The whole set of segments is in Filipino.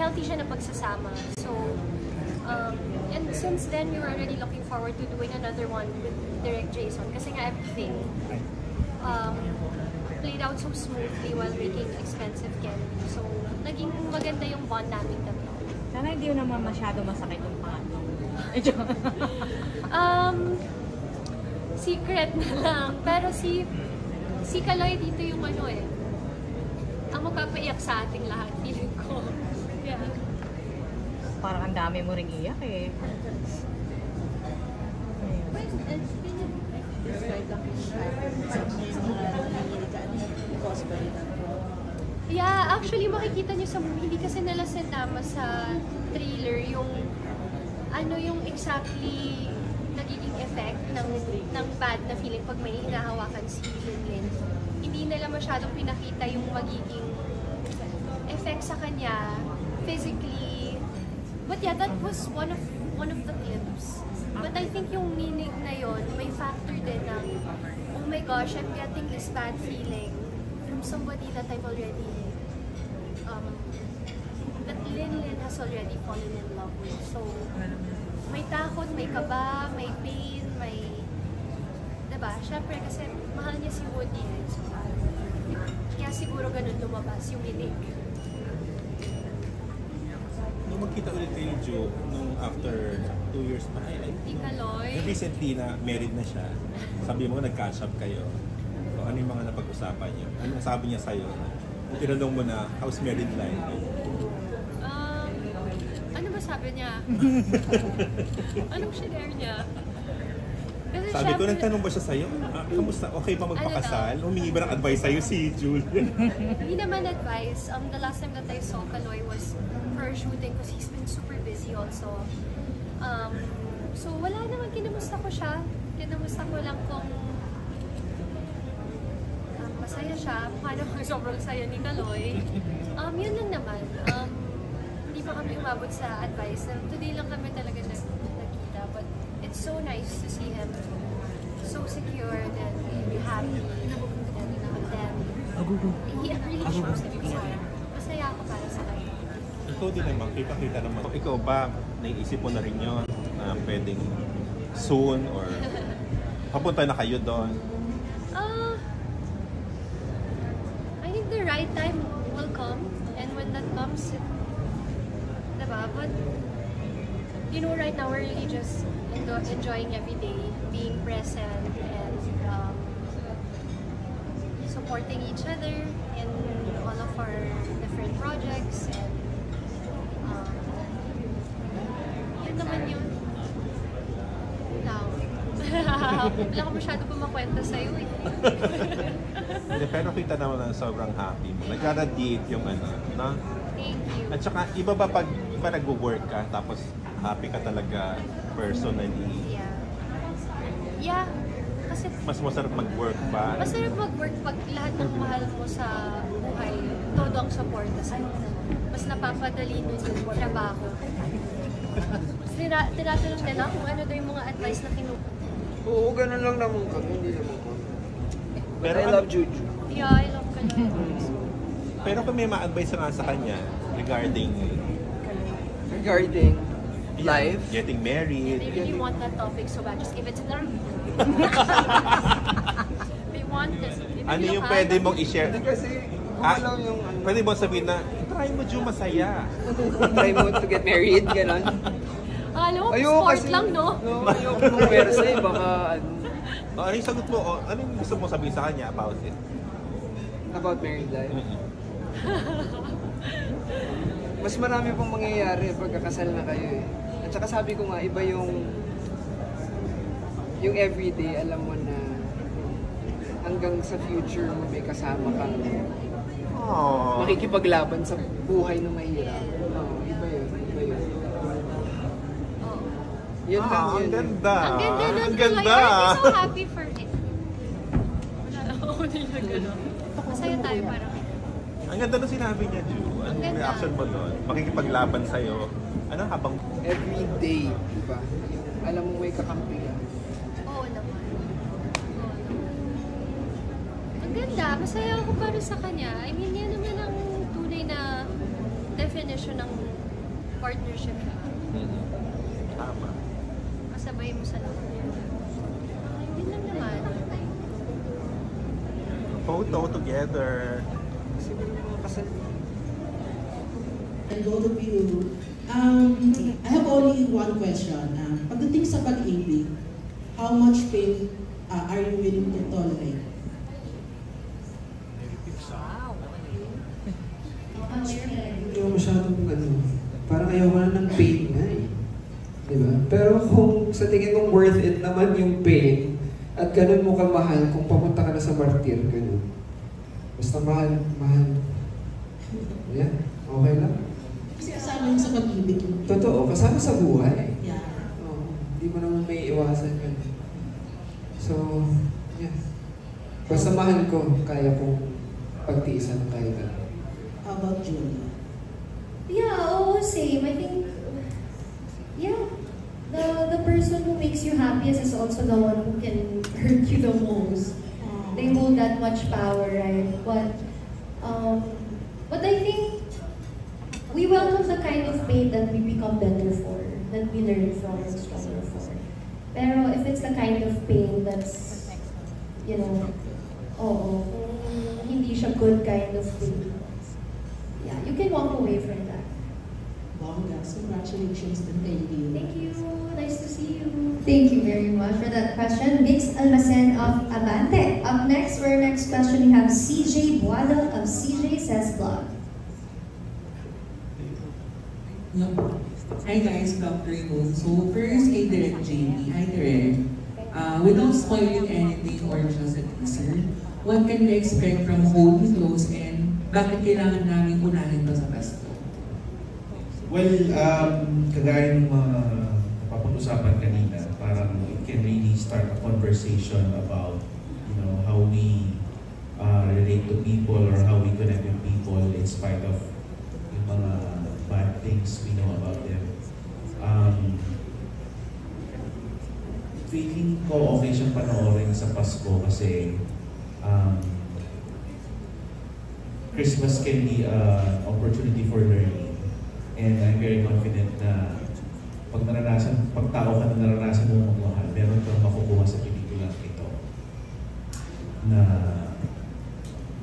healthy siya na pagsasama. So, and since then, we were already looking forward to doing another one with Direct Jason. Kasi nga everything played out so smoothly while making Expensive Candy. So, naging maganda yung bond namin tatlo. Sana hindi yun naman masyado masakit yung pangatlo. Secret na lang. Pero si Kaloy dito yung ano eh. Ang magpapaiyak sa ating lahat, feeling ko. Yeah. Parang ang dami mo ring iyak eh. Yeah, actually makikita niyo sa movie, hindi kasi nila sinama sa trailer yung ano yung exactly nagiging effect ng bad na feeling pag may hinahawakan si Linlin. Hindi nila masyadong pinakita yung magiging effect sa kanya physically. But yeah, that was one of the clips. But I think yung meaning na yon may factor din ng, oh my gosh, I'm getting this bad feeling from somebody that I've already, that Linlin has already fallen in love with. So, may takot, may kaba, may pain, may, diba? Syempre kasi mahal niya si Woody. So, kaya siguro ganun lumabas yung inig. Nung magkita ulit kayo, Jo, nung after 2 years pa, Di Kaloy. recently na married na siya, sabi mo nag-catch up kayo. So, ano yung mga napag-usapan niyo? Anong sabi niya sa'yo? Tinanong mo na, how's married life? Ano ba sabi niya? Anong share niya? Kasi Sabi ko, nagtanong ba siya sa'yo? Kamusta? Okay ba magpakasal? Humingi ba ng advice sa'yo si Julian? Hindi naman advice. The last time that I saw Kaloy was for shooting because he's been super busy also. So wala naman, kinamusta ko siya. Kinamusta ko lang kung masaya siya. Mukha naman sobrang saya ni Kaloy. Yun lang naman. Hindi pa kami umabot sa advice. Today lang kami talaga nagkita. But it's so nice to see him so secure and happy. And then, he really shows it. Masaya ako para sa kanya. Ikaw din naman, kita naman. Ikaw ba, naiisip mo na rin yun na pwedeng soon or papunta na kayo doon? I think the right time will come, and when that comes, diba? But, you know, right now we're really just enjoying every day, being present and supporting each other in all of our different projects, and yun naman yun. Now, wala ko masyado pa makwenta sa'yo eh. Pero kita naman na sobrang happy mo. Nag-radiate yung ano, no? Thank you. At saka, iba ba pag nag-work ka, tapos happy ka talaga personally? Yeah. Yeah. Kasi Mas masarap mag-work ba? masarap mag-work pag lahat ng mahal mo sa buhay, todo ang suporta sa'yo. Mas napapadali nun yung trabaho. Tinatanong nila kung ano daw yung mga advice na kinuha. Oo, ganun lang naman kami, hindi naman kami. But Pero I love Juju. Yeah, I love Kaloy. Pero kung may ma-advise nga sa kanya regarding Life. getting married, They really want that topic so bad. Just give it to them. They want this. ano yung pwede mong i-share? Hindi kasi, alam yung ano. Pwede mo sabihin na, try mo, Ju, masaya. Try mo to get married, gano'n. Alam mo, Ayoko sport kasi, lang, no? No, ayoko mong persa eh, baka ano. Ano yung sagot mo? Ano yung gusto mo sabihin sa kanya about it? About married life. Mas marami pong mangyayari pagkakasal na kayo eh. At saka sabi ko nga, iba yung everyday, alam mo na hanggang sa future mo may kasama kang makikipaglaban sa buhay na mahirap. Iba yun. Yun lang yun. Ang ganda. Ang ganda nun. Ang ganda. I'm so happy for it. Wala ako nila gano'n. Masaya tayo parang. Ang ganda na sinabi niya, Ju. Ano yung reaction mo doon? Makikipaglaban sa'yo. Ano habang... Every day, diba? Alam mo may kakampi ka. Oo naman. Ang ganda. Masaya ako para sa kanya. I mean, yan naman ang tunay na definition definition ng partnership. Tama. Kasabay mo sa lahat. Yun lang naman. Photo together. Kasi may mga kasal. And both of you, I have only one question. Pagdating sa pag-ibig, how much pain are you willing to tolerate? Hindi mo masyadong parang ayaw ka na ng pain nga eh. Diba? Pero kung sa tingin mong worth it naman yung pain, at ganun mo kamahal kung papunta ka na sa martir, ganun. Basta mahal. Yeah, okay lang. Kasi kasama yun sa pag-ibig. Totoo, kasama sa buhay. Yeah. Oo, hindi mo naman may iwasan yun. So, yeah. Basta mahal ko, kaya kong pagtiisan ng kahit ano. How about Julia? Yeah, almost same. I think, yeah, the person who makes you happiest is also the one who can hurt you the most. They hold that much power, right? But I think we welcome the kind of pain that we become better for, that we learn from and stronger for. Pero if it's the kind of pain that's, you know, kung hindi siya good kind of pain, yeah, you can walk away from that. Bonggas, congratulations and thank you. Thank you. Nice to see you. Thank you very much for that question. Vix Almacen of Abante. Up next, for our next question, we have CJ Buado of CJ Says Vlog. Yeah. Hi guys, Dr. Moon. So first, kay Direct JD. Hi Direct. Without spoiling anything or just a teaser, what can we expect from Hold Me Close and bakit kailangan namin unahin to sa Pasko? Well, kagaya ng mga napapag-usapan kanina, parang it can really start a conversation about, you know, how we relate to people or how we connect with people in spite of yung mga bad things we know about them. Feeling ko okay siyang panoorin sa Pasko kasi Christmas can be an opportunity for learning. And I'm very confident na pag tao ka na naranasan mo magmahal, meron kang makukuha sa pelikula ito na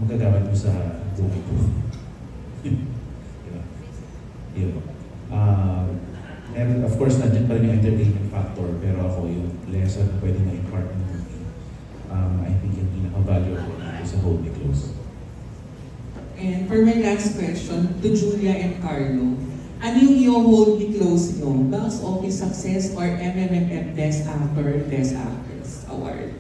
magagamit mo sa buhay ko. Diba? And of course, nandiyan pa rin yung entertainment factor, pero ako yung lesson na pwede na impart ng movie. I think yung pinaka-valuable dito sa Hold Me Close. And for my last question, to Julia and Carlo, ano yung Hold Me Close nyo? Box Office Success or MMFF Best Actor, Best Actress Award?